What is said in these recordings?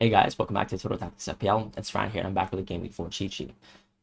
Hey guys, welcome back to Total Tactics FPL. It's Fran here, and I'm back with a Game Week 4 cheat sheet.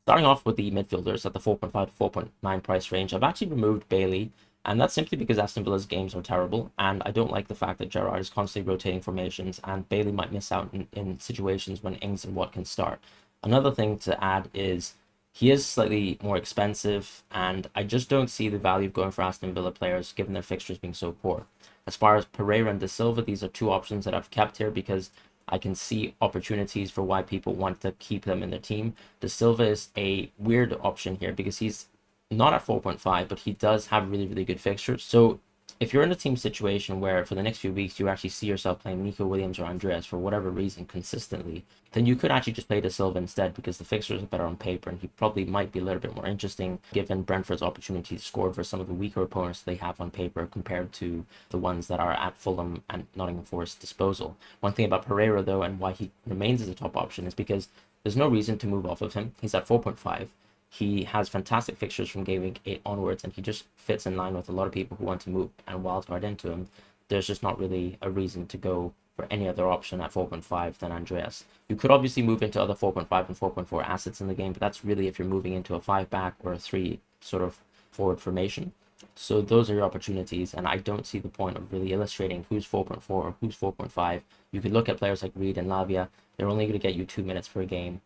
Starting off with the midfielders at the 4.5 to 4.9 price range, I've actually removed Bailey, and that's simply because Aston Villa's games are terrible, and I don't like the fact that Gerrard is constantly rotating formations, and Bailey might miss out in situations when Ings and Watkins start. Another thing to add is he is slightly more expensive, and I just don't see the value of going for Aston Villa players given their fixtures being so poor. As far as Pereira and De Silva, these are two options that I've kept here because I can see opportunities for why people want to keep them in their team. De Silva is a weird option here because he's not at 4.5, but he does have really, really good fixtures. So if you're in a team situation where for the next few weeks you actually see yourself playing Nico Williams or Andreas for whatever reason consistently, then you could actually just play De Silva instead because the fixtures are better on paper and he probably might be a little bit more interesting given Brentford's opportunity to score for some of the weaker opponents they have on paper compared to the ones that are at Fulham and Nottingham Forest disposal. One thing about Pereira though, and why he remains as a top option, is because there's no reason to move off of him. He's at 4.5. He has fantastic fixtures from game week 8 onwards, and he just fits in line with a lot of people who want to move and wildcard into him. There's just not really a reason to go for any other option at 4.5 than Andreas. You could obviously move into other 4.5 and 4.4 assets in the game, but that's really if you're moving into a 5-back or a 3 sort of forward formation. So those are your opportunities, and I don't see the point of really illustrating who's 4.4 or who's 4.5. You could look at players like Reed and Lavia. They're only going to get you 2 minutes per game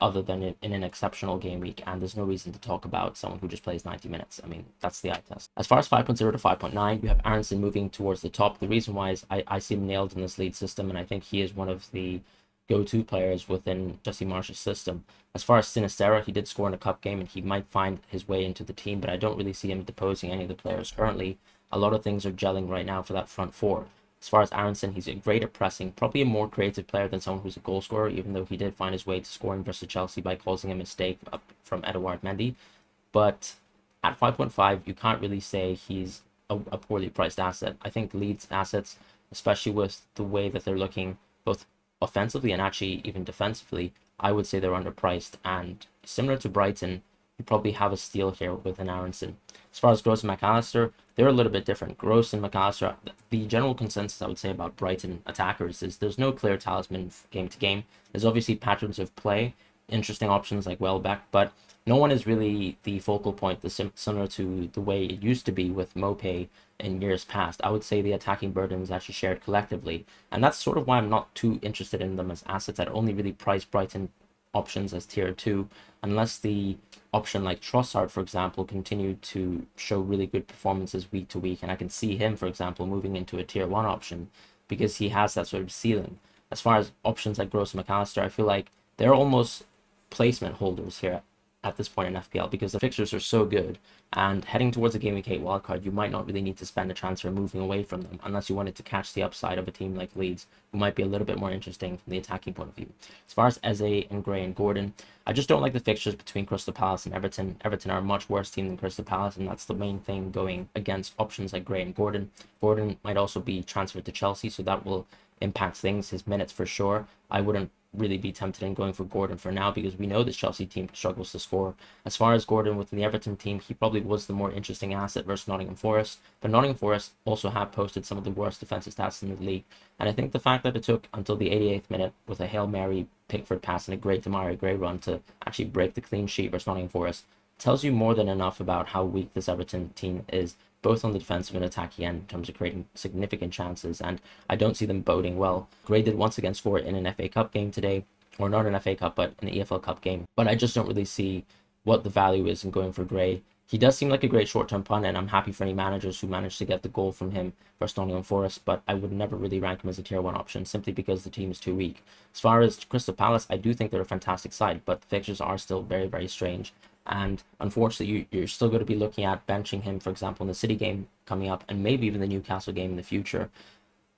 other than in an exceptional game week, and there's no reason to talk about someone who just plays 90 minutes. I mean, that's the eye test. As far as 5.0 to 5.9, you have Aronson moving towards the top. The reason why is I see him nailed in this lead system, and I think he is one of the go-to players within Jesse Marsh's system. As far as Sinistera, he did score in a cup game, and he might find his way into the team, but I don't really see him deposing any of the players currently. A lot of things are gelling right now for that front four. As far as Aronson, he's great at pressing, probably a more creative player than someone who's a goal scorer, even though he did find his way to scoring versus Chelsea by causing a mistake up from Edouard Mendy. But at 5.5, you can't really say he's a poorly priced asset. I think Leeds assets, especially with the way that they're looking both offensively and actually even defensively, I would say they're underpriced. And similar to Brighton, you probably have a steal here with an Aronson. As far as Gross and McAllister, they're a little bit different. Gross and McAllister, the general consensus I would say about Brighton attackers is there's no clear talisman game to game. There's obviously patterns of play, interesting options like Welbeck, but no one is really the focal point, similar to the way it used to be with Mopé in years past. I would say the attacking burden is actually shared collectively, and that's sort of why I'm not too interested in them as assets. I'd only really price Brighton options as tier 2 unless the option like Trossard, for example, continued to show really good performances week to week, and I can see him, for example, moving into a tier 1 option because he has that sort of ceiling. As far as options like Gross and McAllister, I feel like they're almost placement holders here at this point in FPL because the fixtures are so good, and heading towards a game week 8 wildcard, you might not really need to spend a transfer moving away from them unless you wanted to catch the upside of a team like Leeds, who might be a little bit more interesting from the attacking point of view. As far as Eze and Gray and Gordon, I just don't like the fixtures between Crystal Palace and Everton. Everton are a much worse team than Crystal Palace, and that's the main thing going against options like Gray and Gordon. Gordon might also be transferred to Chelsea, so that will impact things, his minutes for sure. I wouldn't really be tempted in going for Gordon for now because we know this Chelsea team struggles to score. As far as Gordon within the Everton team, he probably was the more interesting asset versus Nottingham Forest, but Nottingham Forest also have posted some of the worst defensive stats in the league, and I think the fact that it took until the 88th minute with a Hail Mary Pickford pass and a great Demarai Gray run to actually break the clean sheet versus Nottingham Forest tells you more than enough about how weak this Everton team is, both on the defensive and attacking end in terms of creating significant chances, and I don't see them boding well. Gray did once again score in an FA Cup game today, or not an FA Cup, but an EFL Cup game, but I just don't really see what the value is in going for Gray. He does seem like a great short-term pun, and I'm happy for any managers who managed to get the goal from him versus Nottingham Forest, but I would never really rank him as a tier 1 option simply because the team is too weak. As far as Crystal Palace, I do think they're a fantastic side, but the fixtures are still very, very strange. And unfortunately, you're still going to be looking at benching him, for example, in the City game coming up, and maybe even the Newcastle game in the future.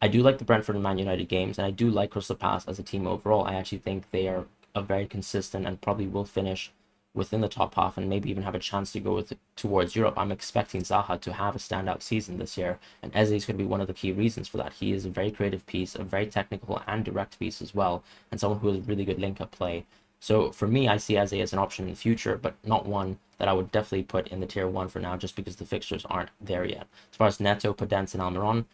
I do like the Brentford and Man United games, and I do like Crystal Palace as a team overall. I actually think they are a very consistent and probably will finish within the top half and maybe even have a chance to go towards Europe. I'm expecting Zaha to have a standout season this year, and Eze is going to be one of the key reasons for that. He is a very creative piece, a very technical and direct piece as well, and someone who has really good link-up play. So for me, I see Eze as an option in the future, but not one that I would definitely put in the tier 1 for now, just because the fixtures aren't there yet. As far as Neto, Podence, and Almiron,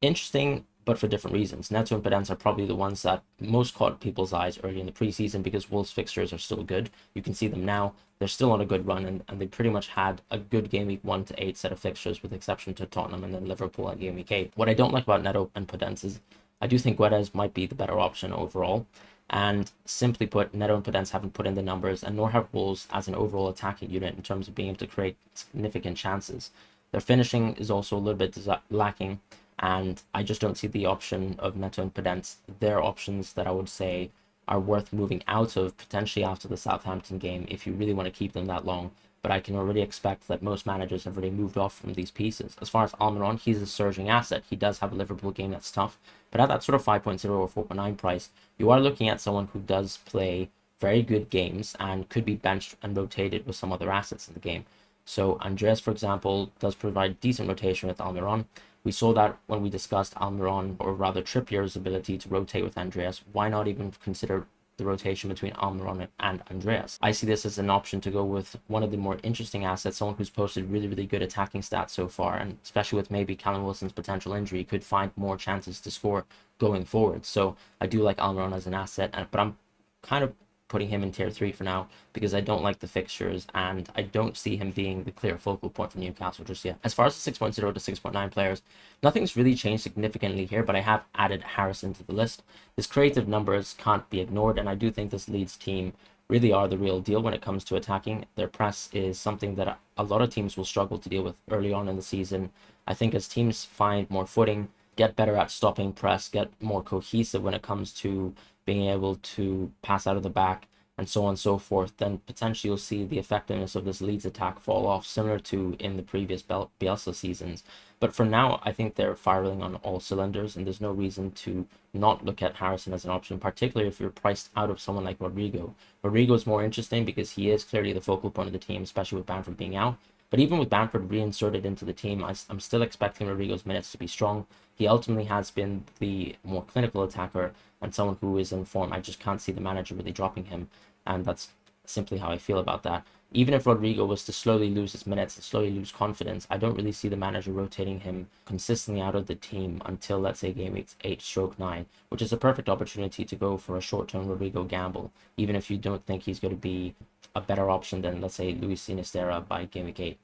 interesting, but for different reasons. Neto and Podence are probably the ones that most caught people's eyes early in the preseason because Wolves fixtures are still good. You can see them now. They're still on a good run, and they pretty much had a good game week 1 to 8 set of fixtures, with exception to Tottenham and then Liverpool at game week 8. What I don't like about Neto and Podence is I do think Guedes might be the better option overall. And simply put, Neto and Podence haven't put in the numbers, and nor have Wolves as an overall attacking unit in terms of being able to create significant chances. Their finishing is also a little bit lacking, and I just don't see the option of Neto and Podence. They're options that I would say are worth moving out of potentially after the Southampton game if you really want to keep them that long. But I can already expect that most managers have already moved off from these pieces. As far as Almiron, he's a surging asset. He does have a Liverpool game that's tough, but at that sort of 5.0 or 4.9 price, you are looking at someone who does play very good games and could be benched and rotated with some other assets in the game. So Andreas, for example, does provide decent rotation with Almiron. We saw that when we discussed Almiron, or rather Trippier's ability to rotate with Andreas. Why not even consider the rotation between Almiron and Andreas? I see this as an option to go with one of the more interesting assets, someone who's posted really, really good attacking stats so far, and especially with maybe Callum Wilson's potential injury, could find more chances to score going forward. So I do like Almiron as an asset, but I'm kind of putting him in tier 3 for now because I don't like the fixtures and I don't see him being the clear focal point for Newcastle just yet. As far as the 6.0 to 6.9 players, nothing's really changed significantly here, but I have added Harrison to the list. His creative numbers can't be ignored, and I do think this Leeds team really are the real deal when it comes to attacking. Their press is something that a lot of teams will struggle to deal with early on in the season. I think as teams find more footing, get better at stopping press, get more cohesive when it comes to being able to pass out of the back, and so on and so forth, then potentially you'll see the effectiveness of this Leeds attack fall off, similar to in the previous Bielsa seasons. But for now, I think they're firing on all cylinders, and there's no reason to not look at Harrison as an option, particularly if you're priced out of someone like Rodrigo. Rodrigo is more interesting because he is clearly the focal point of the team, especially with Bamford being out. But even with Bamford reinserted into the team, I'm still expecting Rodrigo's minutes to be strong. He ultimately has been the more clinical attacker and someone who is in form. I just can't see the manager really dropping him, and that's simply how I feel about that. Even if Rodrigo was to slowly lose his minutes and slowly lose confidence, I don't really see the manager rotating him consistently out of the team until, let's say, game week 8/9, which is a perfect opportunity to go for a short-term Rodrigo gamble, even if you don't think he's going to be a better option than, let's say, Luis Sinisterra by game week 8.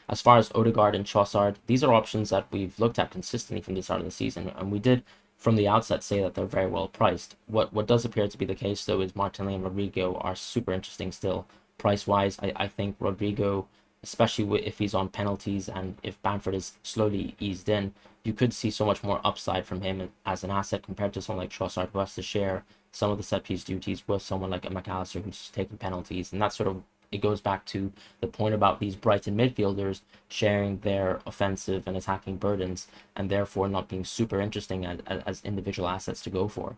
As far as Odegaard and Trossard, these are options that we've looked at consistently from the start of the season, and we did from the outset say that they're very well priced. What does appear to be the case, though, is Martinelli and Rodrigo are super interesting still. Price-wise, I think Rodrigo, especially if he's on penalties and if Bamford is slowly eased in, you could see so much more upside from him as an asset compared to someone like Trossard, who has to share some of the set-piece duties with someone like a McAllister who's taking penalties. And that's sort of, it goes back to the point about these Brighton midfielders sharing their offensive and attacking burdens and therefore not being super interesting as individual assets to go for.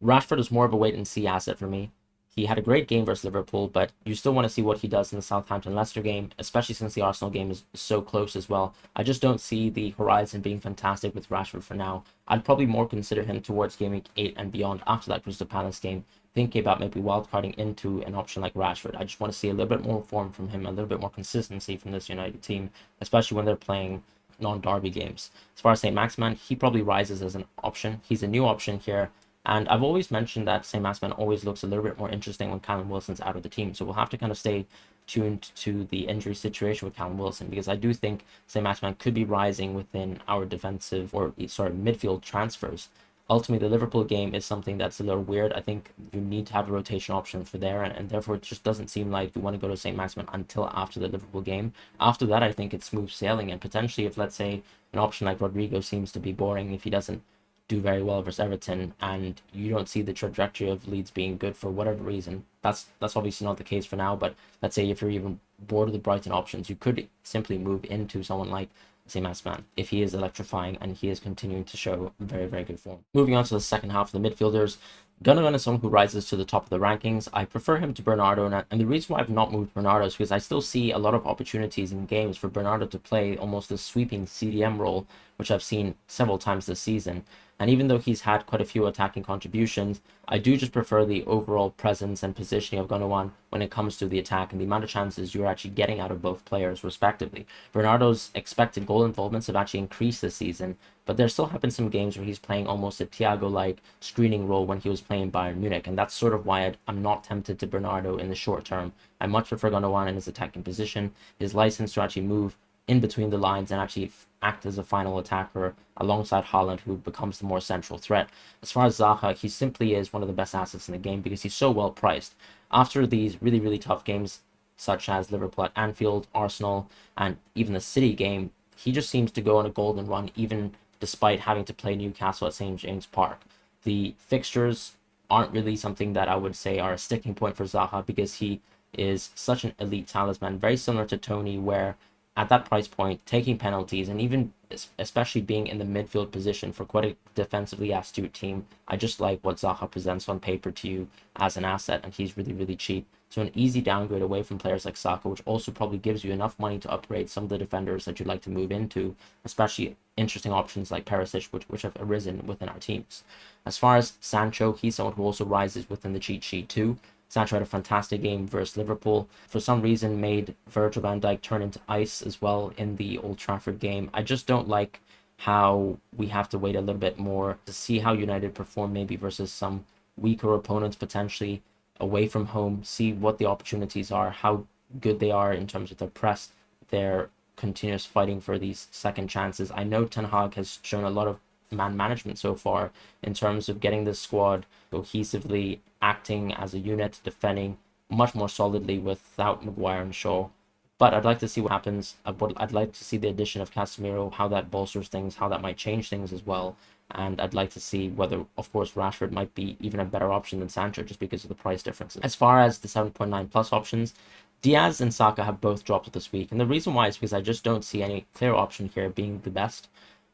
Rashford is more of a wait-and-see asset for me. He had a great game versus Liverpool, but you still want to see what he does in the Southampton-Leicester game, especially since the Arsenal game is so close as well. I just don't see the horizon being fantastic with Rashford for now. I'd probably more consider him towards game week 8 and beyond after that Crystal Palace game, thinking about maybe wildcarding into an option like Rashford. I just want to see a little bit more form from him, a little bit more consistency from this United team, especially when they're playing non-derby games. As far as St. Maximin, he probably rises as an option. He's a new option here. And I've always mentioned that St. Maximin always looks a little bit more interesting when Callum Wilson's out of the team. So we'll have to kind of stay tuned to the injury situation with Callum Wilson, because I do think St. Maximin could be rising within our midfield transfers. Ultimately, the Liverpool game is something that's a little weird. I think you need to have a rotation option for there, and therefore it just doesn't seem like you want to go to St. Maximin until after the Liverpool game. After that, I think it's smooth sailing, and potentially if, let's say, an option like Rodrigo seems to be boring, if he doesn't do very well versus Everton, and you don't see the trajectory of Leeds being good for whatever reason, that's obviously not the case for now, but let's say if you're even bored of the Brighton options, you could simply move into someone like St. Maximin if he is electrifying and he is continuing to show very, very good form. Moving on to the second half of the midfielders, Gundogan is someone who rises to the top of the rankings. I prefer him to Bernardo, and the reason why I've not moved Bernardo is because I still see a lot of opportunities in games for Bernardo to play almost a sweeping CDM role, which I've seen several times this season. And even though he's had quite a few attacking contributions, I do just prefer the overall presence and positioning of Gundogan when it comes to the attack and the amount of chances you're actually getting out of both players respectively. Bernardo's expected goal involvements have actually increased this season, but there still have been some games where he's playing almost a Thiago-like screening role when he was playing Bayern Munich, and that's sort of why I'm not tempted to Bernardo in the short term. I much prefer Gundogan in his attacking position, his license to actually move in between the lines and actually act as a final attacker alongside Haaland, who becomes the more central threat. As far as Zaha, he simply is one of the best assets in the game because he's so well priced. After these really, really tough games, such as Liverpool at Anfield, Arsenal, and even the City game, he just seems to go on a golden run, even despite having to play Newcastle at St. James Park. The fixtures aren't really something that I would say are a sticking point for Zaha because he is such an elite talisman, very similar to Tony, where at that price point, taking penalties and even especially being in the midfield position for quite a defensively astute team, I just like what Zaha presents on paper to you as an asset, and he's really, really cheap. So an easy downgrade away from players like Saka, which also probably gives you enough money to upgrade some of the defenders that you'd like to move into, especially interesting options like Perisic, which have arisen within our teams. As far as Sancho, he's someone who also rises within the cheat sheet too. Sancho had a fantastic game versus Liverpool. For some reason, made Virgil van Dijk turn into ice as well in the Old Trafford game. I just don't like how we have to wait a little bit more to see how United perform maybe versus some weaker opponents potentially away from home, see what the opportunities are, how good they are in terms of their press, their continuous fighting for these second chances. I know Ten Hag has shown a lot of man management so far in terms of getting this squad cohesively acting as a unit, defending much more solidly without Maguire and Shaw. But I'd like to see what happens. I'd like to see the addition of Casemiro, how that bolsters things, how that might change things as well. And I'd like to see whether, of course, Rashford might be even a better option than Sancho just because of the price differences. As far as the 7.9 plus options, Diaz and Saka have both dropped this week. And the reason why is because I just don't see any clear option here being the best.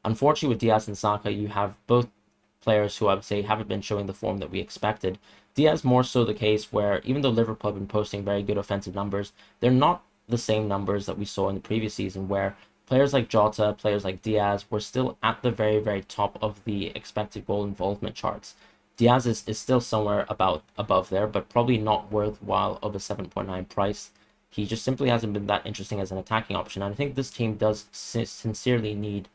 Unfortunately, with Diaz and Saka, you have both players who I would say haven't been showing the form that we expected. Diaz more so the case where even though Liverpool have been posting very good offensive numbers, they're not the same numbers that we saw in the previous season where players like Jota, players like Diaz were still at the very, very top of the expected goal involvement charts. Diaz is still somewhere about above there, but probably not worthwhile of a 7.9 price. He just simply hasn't been that interesting as an attacking option. And I think this team does sincerely need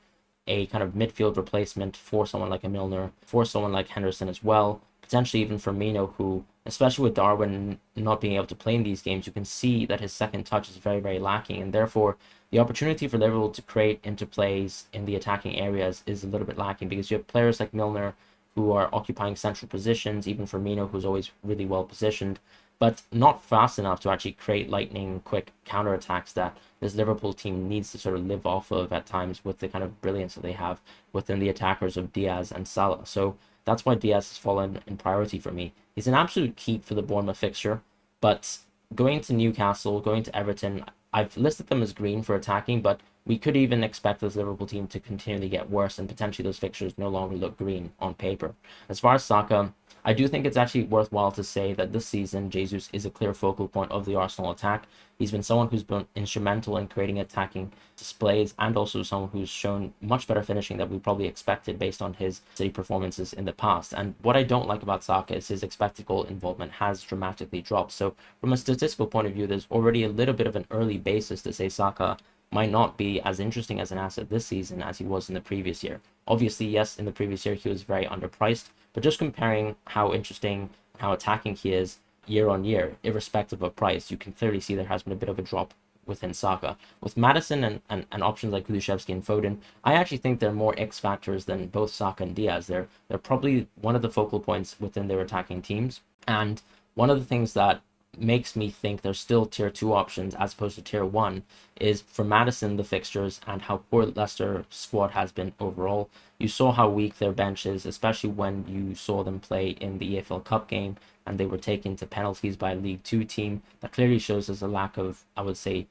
a kind of midfield replacement for someone like a Milner, for someone like Henderson as well, potentially even Firmino, who, especially with Darwin not being able to play in these games, you can see that his second touch is very, very lacking, and therefore the opportunity for Liverpool to create interplays in the attacking areas is a little bit lacking because you have players like Milner who are occupying central positions, even Firmino, who's always really well positioned, but not fast enough to actually create lightning quick counterattacks that this Liverpool team needs to sort of live off of at times with the kind of brilliance that they have within the attackers of Diaz and Salah. So that's why Diaz has fallen in priority for me. He's an absolute keep for the Bournemouth fixture, but going to Newcastle, going to Everton, I've listed them as green for attacking, but we could even expect this Liverpool team to continually get worse and potentially those fixtures no longer look green on paper. As far as Saka, I do think it's actually worthwhile to say that this season, Jesus is a clear focal point of the Arsenal attack. He's been someone who's been instrumental in creating attacking displays and also someone who's shown much better finishing than we probably expected based on his City performances in the past. And what I don't like about Saka is his expected goal involvement has dramatically dropped. So from a statistical point of view, there's already a little bit of an early basis to say Saka might not be as interesting as an asset this season as he was in the previous year. Obviously, yes, in the previous year he was very underpriced, but just comparing how interesting, how attacking he is year on year, irrespective of price, you can clearly see there has been a bit of a drop within Saka. With Maddison and options like Kulusevski and Foden, I actually think they're more X factors than both Saka and Diaz. They're probably one of the focal points within their attacking teams. And one of the things that makes me think there's still tier 2 options as opposed to tier 1 is for Maddison, the fixtures and how poor Leicester squad has been overall. You saw how weak their bench is, especially when you saw them play in the EFL Cup game and they were taken to penalties by a League 2 team. That clearly shows there's a lack of, I would say,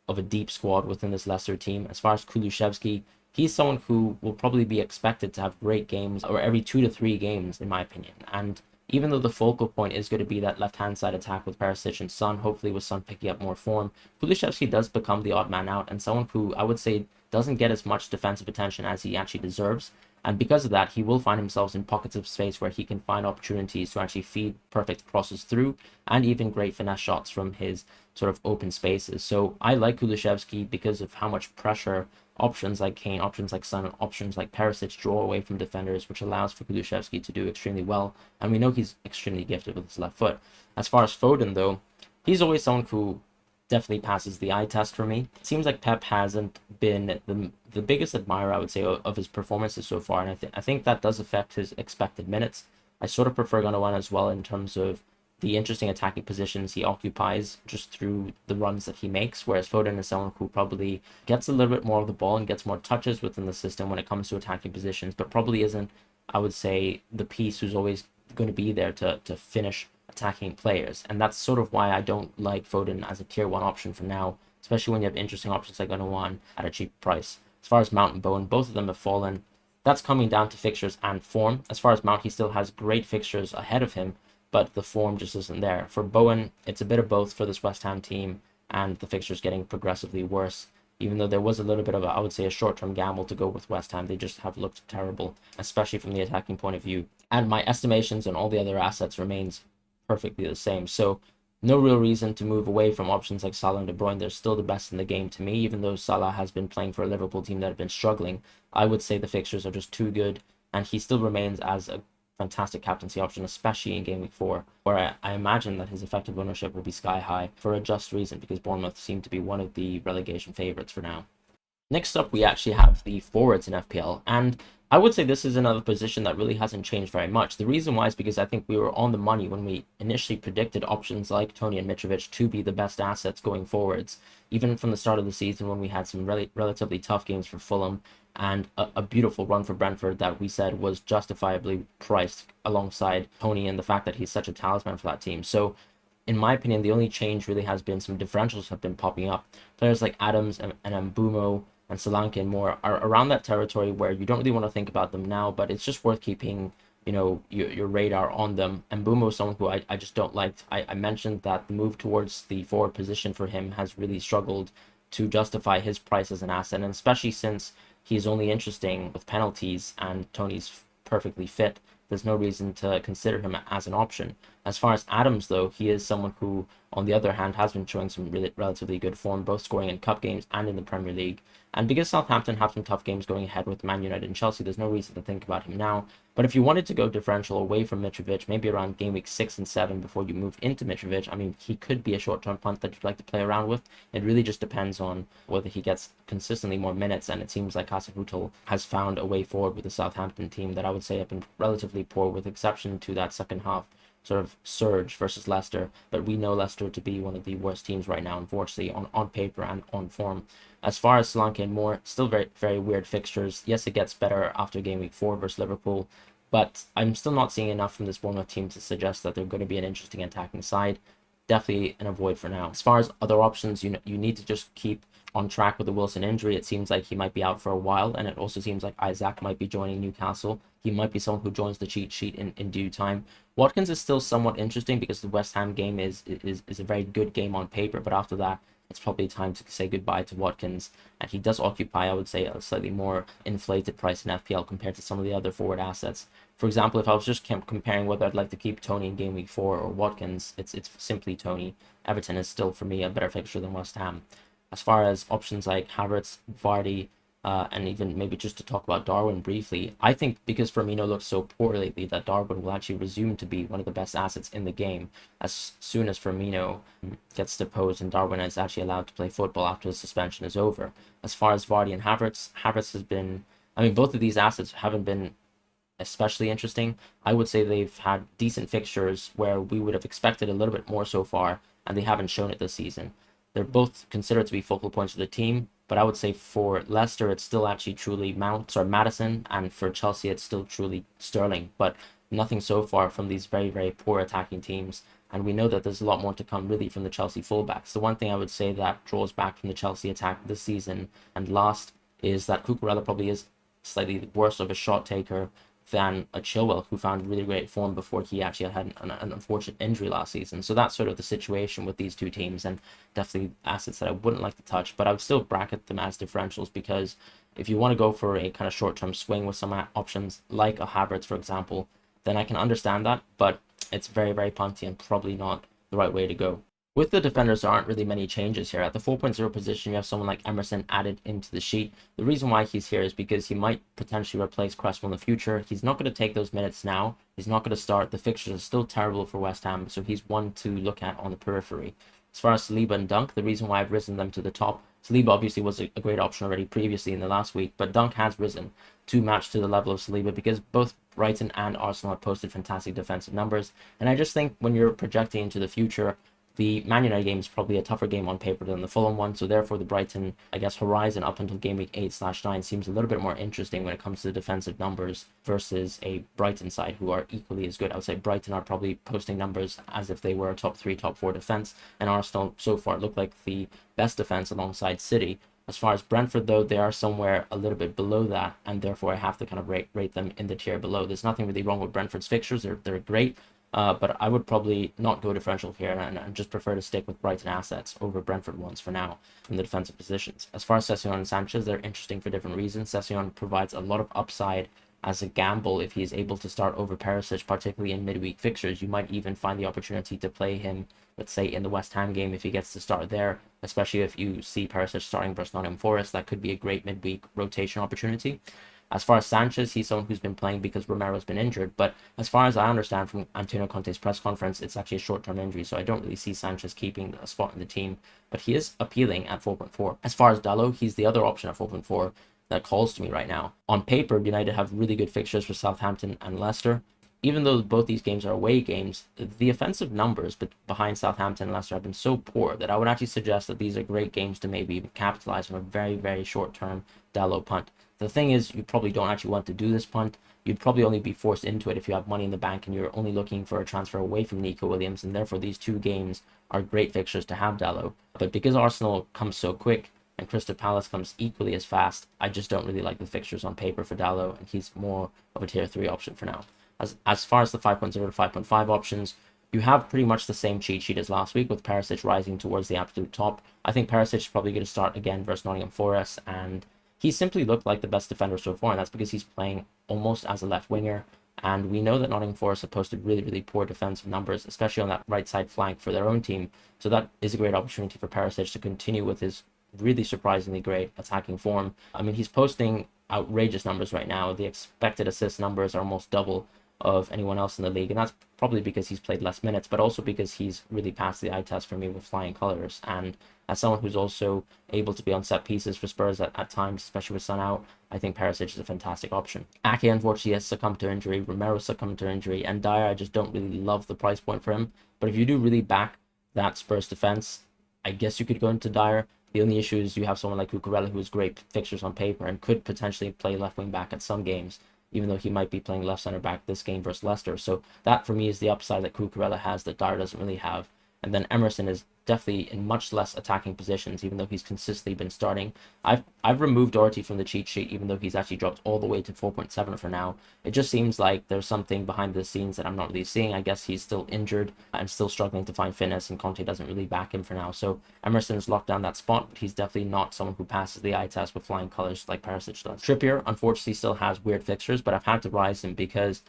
of a deep squad within this Leicester team. As far as Kulusevski, he's someone who will probably be expected to have great games or every 2 to 3 games in my opinion. And even though the focal point is going to be that left-hand side attack with Perisic and Son, hopefully with Son picking up more form, Kulusevski does become the odd man out and someone who I would say doesn't get as much defensive attention as he actually deserves. And because of that, he will find himself in pockets of space where he can find opportunities to actually feed perfect crosses through, and even great finesse shots from his sort of open spaces. So I like Kulusevski because of how much pressure options like Kane, options like Son, options like Perisic draw away from defenders, which allows for Kulusevski to do extremely well. And we know he's extremely gifted with his left foot. As far as Foden, though, he's always someone who definitely passes the eye test for me. It seems like Pep hasn't been the biggest admirer, I would say, of his performances so far, and I think that does affect his expected minutes. I sort of prefer Gundogan as well in terms of the interesting attacking positions he occupies just through the runs that he makes, whereas Foden is someone who probably gets a little bit more of the ball and gets more touches within the system when it comes to attacking positions, but probably isn't, I would say, the piece who's always going to be there to finish attacking players. And that's sort of why I don't like Foden as a tier 1 option for now, especially when you have interesting options like Gundogan at a cheap price. As far as Mount and Bowen, both of them have fallen. That's coming down to fixtures and form. As far as Mount, he still has great fixtures ahead of him, but the form just isn't there. For Bowen, it's a bit of both for this West Ham team, and the fixtures getting progressively worse. Even though there was a little bit of, I would say, a short-term gamble to go with West Ham, they just have looked terrible, especially from the attacking point of view. And my estimations on all the other assets remains perfectly the same. So no real reason to move away from options like Salah and De Bruyne. They're still the best in the game to me, even though Salah has been playing for a Liverpool team that have been struggling. I would say the fixtures are just too good, and he still remains as a fantastic captaincy option, especially in game week 4, where I imagine that his effective ownership will be sky high for a just reason, because Bournemouth seem to be one of the relegation favourites for now. Next up, we actually have the forwards in FPL, and I would say this is another position that really hasn't changed very much. The reason why is because I think we were on the money when we initially predicted options like Toney and Mitrovic to be the best assets going forwards, even from the start of the season when we had some relatively tough games for Fulham and a beautiful run for Brentford that we said was justifiably priced alongside Toney, and the fact that he's such a talisman for that team. So in my opinion, the only change really has been some differentials have been popping up. Players like Adams and Mbumo and Solanke and more are around that territory where you don't really want to think about them now, but it's just worth keeping, your radar on them. And Mbumo is someone who I just don't like. I mentioned that the move towards the forward position for him has really struggled to justify his price as an asset, and especially since he's only interesting with penalties and Toney's perfectly fit, there's no reason to consider him as an option. As far as Adams, though, he is someone who, on the other hand, has been showing some relatively good form, both scoring in cup games and in the Premier League. And because Southampton have some tough games going ahead with Man United and Chelsea, there's no reason to think about him now. But if you wanted to go differential away from Mitrovic, maybe around game week 6 and 7 before you move into Mitrovic, I mean, he could be a short-term punt that you'd like to play around with. It really just depends on whether he gets consistently more minutes, and it seems like Hasenhüttl has found a way forward with the Southampton team that I would say have been relatively poor, with exception to that second half sort of surge versus Leicester, but we know Leicester to be one of the worst teams right now, unfortunately, on paper and on form. As far as Solanke and Moore, still very, very weird fixtures. Yes, it gets better after game week 4 versus Liverpool, but I'm still not seeing enough from this Bournemouth team to suggest that they're going to be an interesting attacking side. Definitely an avoid for now. As far as other options, you need to just keep on track with the Wilson injury. It seems like he might be out for a while, and it also seems like Isaac might be joining Newcastle. He might be someone who joins the cheat sheet in due time. Watkins is still somewhat interesting because the West Ham game is a very good game on paper, but after that, it's probably time to say goodbye to Watkins. And he does occupy, I would say, a slightly more inflated price in FPL compared to some of the other forward assets. For example, if I was just comparing whether I'd like to keep Toney in game week 4 or Watkins, it's simply Toney. Everton is still, for me, a better fixture than West Ham. As far as options like Havertz, Vardy, and even maybe just to talk about Darwin briefly, I think because Firmino looks so poor lately that Darwin will actually resume to be one of the best assets in the game as soon as Firmino gets deposed and Darwin is actually allowed to play football after the suspension is over. As far as Vardy and Havertz has been, I mean, both of these assets haven't been especially interesting. I would say they've had decent fixtures where we would have expected a little bit more so far, and they haven't shown it this season. They're both considered to be focal points of the team, but I would say for Leicester, it's still actually truly Maddison, and for Chelsea, it's still truly Sterling. But nothing so far from these very, very poor attacking teams. And we know that there's a lot more to come really from the Chelsea fullbacks. The one thing I would say that draws back from the Chelsea attack this season and last is that Cucurella probably is slightly worse of a shot taker than a Chilwell, who found really great form before he actually had an unfortunate injury last season. So that's sort of the situation with these two teams, and definitely assets that I wouldn't like to touch, but I would still bracket them as differentials, because if you want to go for a kind of short-term swing with some options like a Havertz, for example, then I can understand that, but it's very, very punty and probably not the right way to go. With the defenders, there aren't really many changes here. At the 4.0 position, you have someone like Emerson added into the sheet. The reason why he's here is because he might potentially replace Cresswell in the future. He's not going to take those minutes now. He's not going to start. The fixtures are still terrible for West Ham, so he's one to look at on the periphery. As far as Saliba and Dunk, the reason why I've risen them to the top, Saliba obviously was a great option already previously in the last week, but Dunk has risen to match to the level of Saliba because both Brighton and Arsenal have posted fantastic defensive numbers. And I just think when you're projecting into the future, the Man United game is probably a tougher game on paper than the Fulham one, so therefore the Brighton, I guess, horizon up until game week 8/9 seems a little bit more interesting when it comes to the defensive numbers versus a Brighton side who are equally as good. I would say Brighton are probably posting numbers as if they were a top 3, top 4 defense, and Arsenal so far look like the best defense alongside City. As far as Brentford, though, they are somewhere a little bit below that, and therefore I have to kind of rate them in the tier below. There's nothing really wrong with Brentford's fixtures. They're great. But I would probably not go differential here, and just prefer to stick with Brighton assets over Brentford ones for now from the defensive positions. As far as Sessegnon and Sanchez, they're interesting for different reasons. Sessegnon provides a lot of upside as a gamble if he's able to start over Perisic, particularly in midweek fixtures. You might even find the opportunity to play him, let's say, in the West Ham game if he gets to start there, especially if you see Perisic starting versus Nottingham Forest. That could be a great midweek rotation opportunity. As far as Sanchez, he's someone who's been playing because Romero's been injured. But as far as I understand from Antonio Conte's press conference, it's actually a short-term injury. So I don't really see Sanchez keeping a spot in the team. But he is appealing at 4.4. As far as Dalot, he's the other option at 4.4 that calls to me right now. On paper, United have really good fixtures for Southampton and Leicester. Even though both these games are away games, the offensive numbers behind Southampton and Leicester have been so poor that I would actually suggest that these are great games to maybe even capitalize on a very, very short-term Dalot punt. The thing is, you probably don't actually want to do this punt. You'd probably only be forced into it if you have money in the bank and you're only looking for a transfer away from Nico Williams, and therefore these two games are great fixtures to have Dalot. But because Arsenal comes so quick and Crystal Palace comes equally as fast, I just don't really like the fixtures on paper for Dalot, and he's more of a tier 3 option for now. As far as the 5.0 to 5.5 options, you have pretty much the same cheat sheet as last week, with Perisic rising towards the absolute top. I think Perisic is probably going to start again versus Nottingham Forest, and he simply looked like the best defender so far, and that's because he's playing almost as a left winger. And we know that Nottingham Forest have posted really, really poor defensive numbers, especially on that right side flank for their own team. So that is a great opportunity for Perisic to continue with his really surprisingly great attacking form. I mean, he's posting outrageous numbers right now. The expected assist numbers are almost double of anyone else in the league, and that's probably because he's played less minutes, but also because he's really passed the eye test for me with flying colours. And as someone who's also able to be on set pieces for Spurs at times, especially with Son out, I think Perisic is a fantastic option. Ake unfortunately has succumbed to injury, Romero succumbed to injury, and Dyer, I just don't really love the price point for him. But if you do really back that Spurs defense, I guess you could go into Dyer. The only issue is you have someone like Cucurella who has great fixtures on paper and could potentially play left wing back at some games, even though he might be playing left center back this game versus Leicester. So that for me is the upside that Cucurella has that Dyer doesn't really have. And then Emerson is definitely in much less attacking positions, even though he's consistently been starting. I've removed Doherty from the cheat sheet, even though he's actually dropped all the way to 4.7 for now. It just seems like there's something behind the scenes that I'm not really seeing. I guess he's still injured and still struggling to find fitness, and Conte doesn't really back him for now. So Emerson's locked down that spot, but he's definitely not someone who passes the eye test with flying colors like Perisic does. Trippier, unfortunately, still has weird fixtures, but I've had to rise him because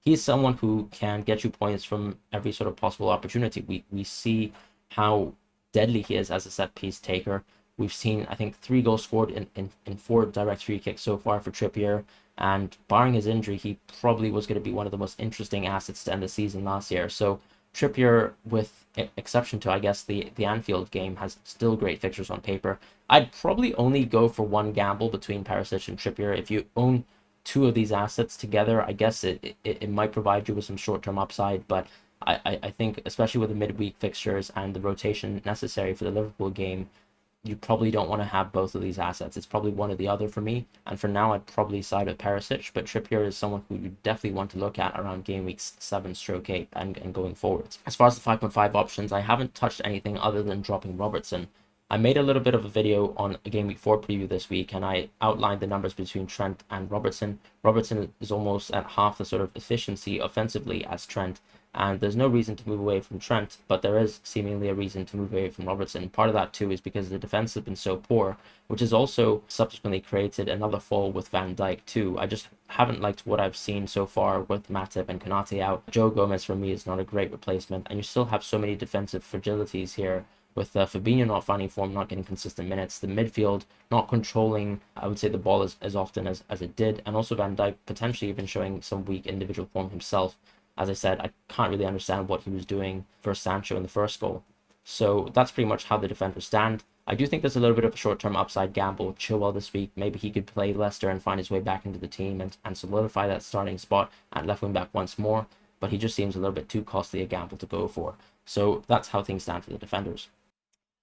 he's someone who can get you points from every sort of possible opportunity. We see how deadly he is as a set piece taker. We've seen, I think, 3 goals scored in 4 direct free kicks so far for Trippier, and barring his injury, he probably was going to be one of the most interesting assets to end the season last year. So Trippier, with exception to, I guess, the Anfield game, has still great fixtures on paper. I'd probably only go for one gamble between Perisic and Trippier. If you own 2 of these assets together, I guess it might provide you with some short-term upside, but I think, especially with the midweek fixtures and the rotation necessary for the Liverpool game, you probably don't want to have both of these assets. It's probably one or the other for me, and for now I'd probably side with Perisic, but Trippier is someone who you definitely want to look at around game weeks 7/8 and going forwards. As far as the 5.5 options, I haven't touched anything other than dropping Robertson. I made a little bit of a video on a Game Week 4 preview this week, and I outlined the numbers between Trent and Robertson. Robertson is almost at half the sort of efficiency offensively as Trent, and there's no reason to move away from Trent, but there is seemingly a reason to move away from Robertson. Part of that too is because the defense has been so poor, which has also subsequently created another fall with Van Dijk too. I just haven't liked what I've seen so far with Matip and Konate out. Joe Gomez for me is not a great replacement, and you still have so many defensive fragilities here with Fabinho not finding form, not getting consistent minutes, the midfield not controlling, I would say, the ball as often as it did, and also Van Dijk potentially even showing some weak individual form himself. As I said, I can't really understand what he was doing for Sancho in the first goal. So that's pretty much how the defenders stand. I do think there's a little bit of a short-term upside gamble. Chilwell this week, maybe he could play Leicester and find his way back into the team and solidify that starting spot at left wing back once more, but he just seems a little bit too costly a gamble to go for. So that's how things stand for the defenders.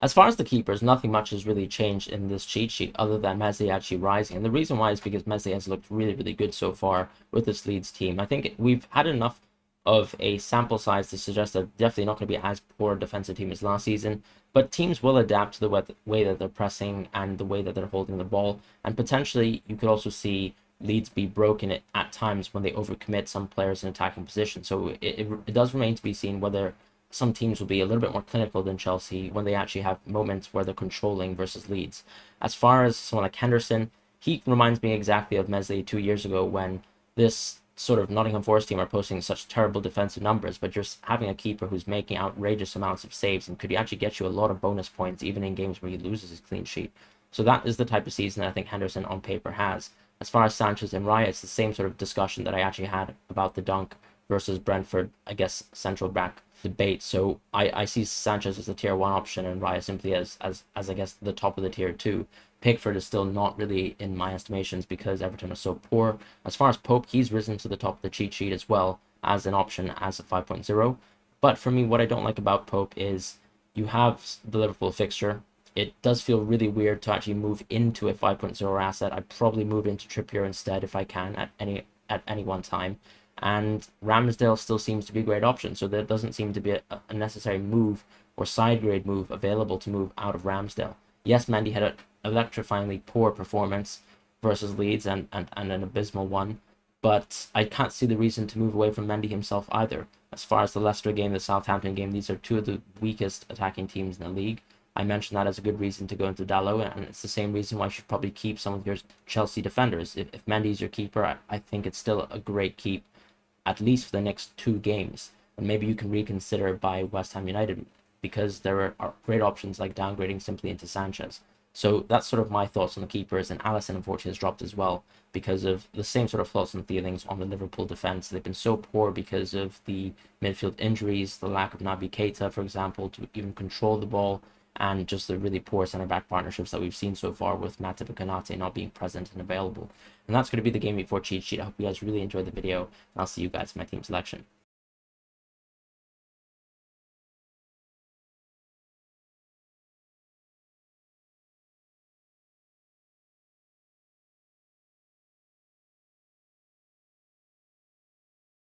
As far as the keepers, nothing much has really changed in this cheat sheet other than Messi actually rising. And the reason why is because Messi has looked really, really good so far with this Leeds team. I think we've had enough of a sample size to suggest that definitely not going to be as poor a defensive team as last season. But teams will adapt to the way that they're pressing and the way that they're holding the ball. And potentially you could also see Leeds be broken at times when they overcommit some players in attacking position. So it does remain to be seen whether some teams will be a little bit more clinical than Chelsea when they actually have moments where they're controlling versus Leeds. As far as someone like Henderson, he reminds me exactly of Meslier 2 years ago when this sort of Nottingham Forest team are posting such terrible defensive numbers, but just having a keeper who's making outrageous amounts of saves and could actually get you a lot of bonus points even in games where he loses his clean sheet. So that is the type of season that I think Henderson on paper has. As far as Sanchez and Raya, it's the same sort of discussion that I actually had about the Dunk versus Brentford, I guess, central back debate. So I see Sanchez as a tier 1 option and Raya simply as I guess the top of the tier 2. Pickford is still not really in my estimations because Everton are so poor. As far as Pope, he's risen to the top of the cheat sheet as well as an option as a 5.0. But for me, what I don't like about Pope is you have the Liverpool fixture. It does feel really weird to actually move into a 5.0 asset. I'd probably move into Trippier instead if I can at any one time. And Ramsdale still seems to be a great option, so there doesn't seem to be a necessary move or side grade move available to move out of Ramsdale. Yes, Mendy had an electrifyingly poor performance versus Leeds and an abysmal one, but I can't see the reason to move away from Mendy himself either. As far as the Leicester game, the Southampton game, these are two of the weakest attacking teams in the league. I mentioned that as a good reason to go into Dalot, and it's the same reason why you should probably keep some of your Chelsea defenders. If Mendy's your keeper, I think it's still a great keep, at least for the next 2 games. And maybe you can reconsider by West Ham United because there are great options like downgrading simply into Sanchez. So that's sort of my thoughts on the keepers, and Alisson unfortunately has dropped as well because of the same sort of thoughts and feelings on the Liverpool defence. They've been so poor because of the midfield injuries, the lack of Naby Keita, for example, to even control the ball, and just the really poor centre-back partnerships that we've seen so far with Matip and Konate not being present and available. And that's going to be the Game Week 4 cheat sheet. I hope you guys really enjoyed the video, and I'll see you guys in my team selection.